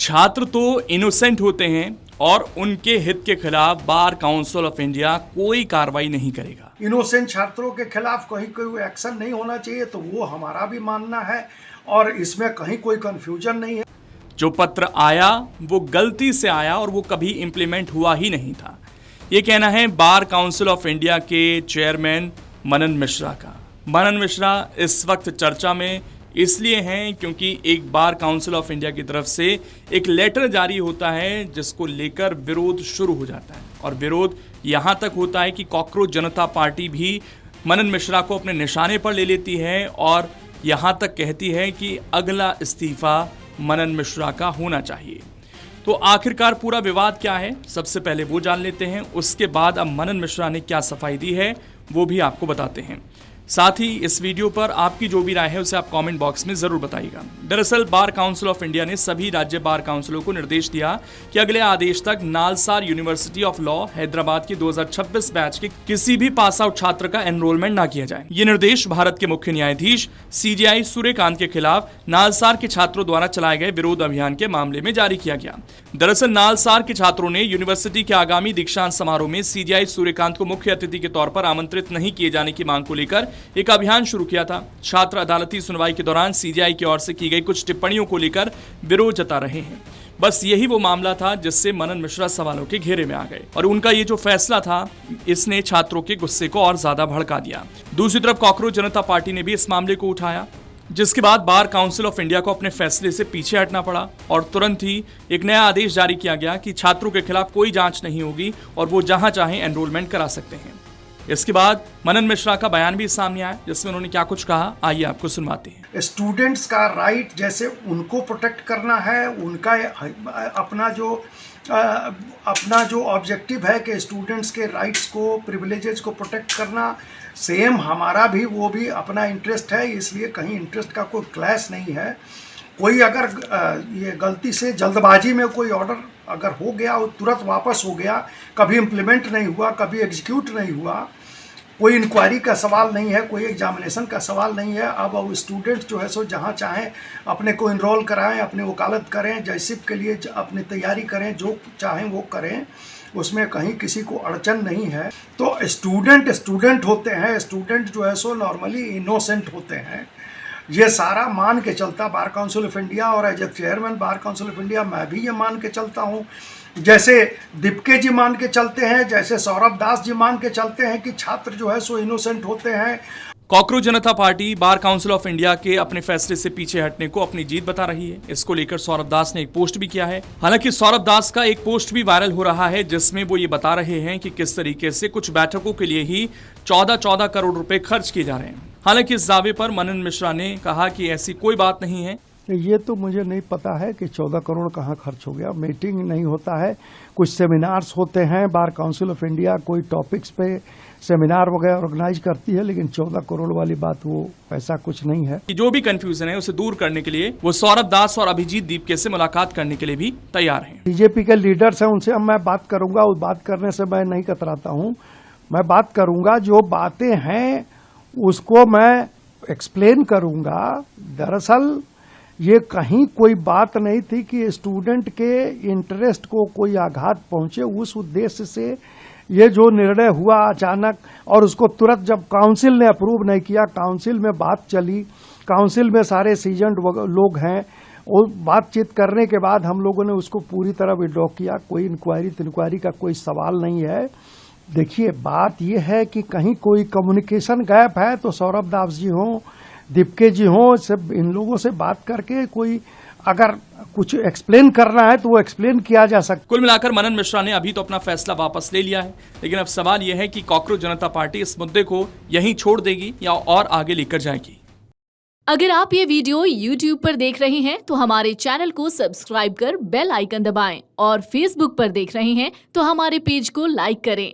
छात्र तो इनोसेंट होते हैं और उनके हित के खिलाफ बार काउंसिल ऑफ इंडिया कोई कार्रवाई नहीं करेगा। इनोसेंट छात्रों के खिलाफ कहीं कोई एक्शन नहीं होना चाहिए, तो वो हमारा भी मानना है और इसमें कहीं कोई कंफ्यूजन नहीं है। जो पत्र आया वो गलती से आया और वो कभी इंप्लीमेंट हुआ ही नहीं था, ये कहना है बार काउंसिल ऑफ इंडिया के चेयरमैन मनन मिश्रा का। मनन मिश्रा इस वक्त चर्चा में इसलिए हैं क्योंकि एक बार काउंसिल ऑफ इंडिया की तरफ से एक लेटर जारी होता है जिसको लेकर विरोध शुरू हो जाता है और विरोध यहाँ तक होता है कि कॉकरोच जनता पार्टी भी मनन मिश्रा को अपने निशाने पर ले लेती है और यहाँ तक कहती है कि अगला इस्तीफा मनन मिश्रा का होना चाहिए। तो आखिरकार पूरा विवाद क्या है, सबसे पहले वो जान लेते हैं, उसके बाद अब मनन मिश्रा ने क्या सफाई दी है वो भी आपको बताते हैं। साथ ही इस वीडियो पर आपकी जो भी राय है उसे आप कमेंट बॉक्स में जरूर बताइएगा। दरअसल बार काउंसिल ऑफ इंडिया ने सभी राज्य बार काउंसिलों को निर्देश दिया कि अगले आदेश तक NALSAR university of law Hyderabad की 2026 बैच के किसी भी पास आउट छात्र का एनरोलमेंट ना किया जाए। ये निर्देश भारत के मुख्य न्यायाधीश CJI सूर्यकांत के खिलाफ नालसार के छात्रों द्वारा चलाए गए विरोध अभियान के मामले में जारी किया गया। दरअसल नालसार के छात्रों ने यूनिवर्सिटी के आगामी दीक्षांत समारोह में CJI सूर्यकांत को मुख्य अतिथि के तौर पर आमंत्रित नहीं किए जाने की मांग को लेकर एक अभियान शुरू किया था। छात्र अदालती सुनवाई के दौरान CJI की ओर से की गई कुछ टिप्पणियों को लेकर विरोध जता रहे हैं। बस यही वो मामला था जिससे मनन मिश्रा सवालों के घेरे में आ गए और उनका ये जो फैसला था इसने छात्रों के गुस्से को और ज्यादा भड़का दिया। दूसरी तरफ कॉकरोच जनता पार्टी ने भी इस मामले को उठाया, जिसके बाद बार काउंसिल ऑफ इंडिया को अपने फैसले से पीछे हटना पड़ा और तुरंत ही एक नया आदेश जारी किया गया कि छात्रों के खिलाफ कोई जांच नहीं होगी और वो जहां चाहें एनरोलमेंट करा सकते हैं। इसके बाद मनन मिश्रा का बयान भी सामने आया जिसमें उन्होंने क्या कुछ कहा, आइए आपको सुनवाते हैं। स्टूडेंट्स का राइट जैसे उनको प्रोटेक्ट करना है, उनका अपना जो ऑब्जेक्टिव है कि स्टूडेंट्स के राइट्स को, प्रिविलेजेस को प्रोटेक्ट करना, सेम हमारा भी वो भी अपना इंटरेस्ट है। इसलिए कहीं इंटरेस्ट का कोई क्लैश नहीं है। कोई अगर ये गलती से जल्दबाजी में कोई ऑर्डर अगर हो गया और तुरंत वापस हो गया, कभी इम्प्लीमेंट नहीं हुआ, कभी एग्जीक्यूट नहीं हुआ, कोई इंक्वायरी का सवाल नहीं है, कोई एग्जामिनेशन का सवाल नहीं है। अब वो स्टूडेंट्स जो है सो जहाँ चाहें अपने को इनरोल कराएं, अपने वकालत करें, जैसिप के लिए अपनी तैयारी करें, जो चाहें वो करें, उसमें कहीं किसी को अड़चन नहीं है। तो स्टूडेंट होते हैं, स्टूडेंट जो है सो नॉर्मली इनोसेंट होते हैं। ये सारा मान के चलता बार काउंसिल ऑफ इंडिया और as a chairman bar council of India मैं भी ये मान के चलता हूँ, जैसे दीपके जी मान के चलते हैं, जैसे सौरभ दास जी मान के चलते हैं कि छात्र जो है सो इनोसेंट होते हैं। Cockroach Janata party bar council of India के अपने फैसले से पीछे हटने को अपनी जीत बता रही है। इसको लेकर सौरभ दास ने एक पोस्ट भी किया है। हालांकि सौरभ दास का एक पोस्ट भी वायरल हो रहा है जिसमें वो ये बता रहे हैं कि किस तरीके से कुछ बैठकों के लिए ही 14 करोड़ रुपए खर्च किए जा रहे हैं। हालांकि इस दावे पर मनन मिश्रा ने कहा कि ऐसी कोई बात नहीं है। ये तो मुझे नहीं पता है कि 14 करोड़ कहाँ खर्च हो गया। मीटिंग नहीं होता है, कुछ सेमिनार्स होते हैं, बार काउंसिल ऑफ इंडिया कोई टॉपिक्स पे सेमिनार वगैरह ऑर्गेनाइज करती है, लेकिन 14 करोड़ वाली बात वो ऐसा कुछ नहीं है। जो भी कंफ्यूजन है उसे दूर करने के लिए वो सौरभ दास और अभिजीत दीपके से मुलाकात करने के लिए भी तैयार हैं। बीजेपी के लीडर्स हैं, उनसे अब मैं बात करूंगा। उस बात करने से मैं नहीं कतराता हूँ, मैं बात करूंगा, जो बातें हैं उसको मैं एक्सप्लेन करूंगा। दरअसल ये कहीं कोई बात नहीं थी कि स्टूडेंट के इंटरेस्ट को कोई आघात पहुंचे। उस उद्देश्य से ये जो निर्णय हुआ अचानक, और उसको तुरंत जब काउंसिल ने अप्रूव नहीं किया, काउंसिल में बात चली, काउंसिल में सारे सीजन्ड लोग हैं, और बातचीत करने के बाद हम लोगों ने उसको पूरी तरह विड्रॉ किया। कोई इंक्वायरी का कोई सवाल नहीं है। देखिए, बात यह है कि कहीं कोई कम्युनिकेशन गैप है तो सौरभ दास जी हों, दीपके जी हों, सब इन लोगों से बात करके कोई अगर कुछ एक्सप्लेन करना है तो वो एक्सप्लेन किया जा सकता। कुल मिलाकर मनन मिश्रा ने अभी तो अपना फैसला वापस ले लिया है, लेकिन अब सवाल यह है कि कॉकरोच जनता पार्टी इस मुद्दे को यहीं छोड़ देगी या और आगे लेकर जाएगी। अगर आप ये वीडियो YouTube पर देख रहे हैं तो हमारे चैनल को सब्सक्राइब कर बेल आइकन दबाएं और Facebook पर देख रहे हैं तो हमारे पेज को लाइक करें।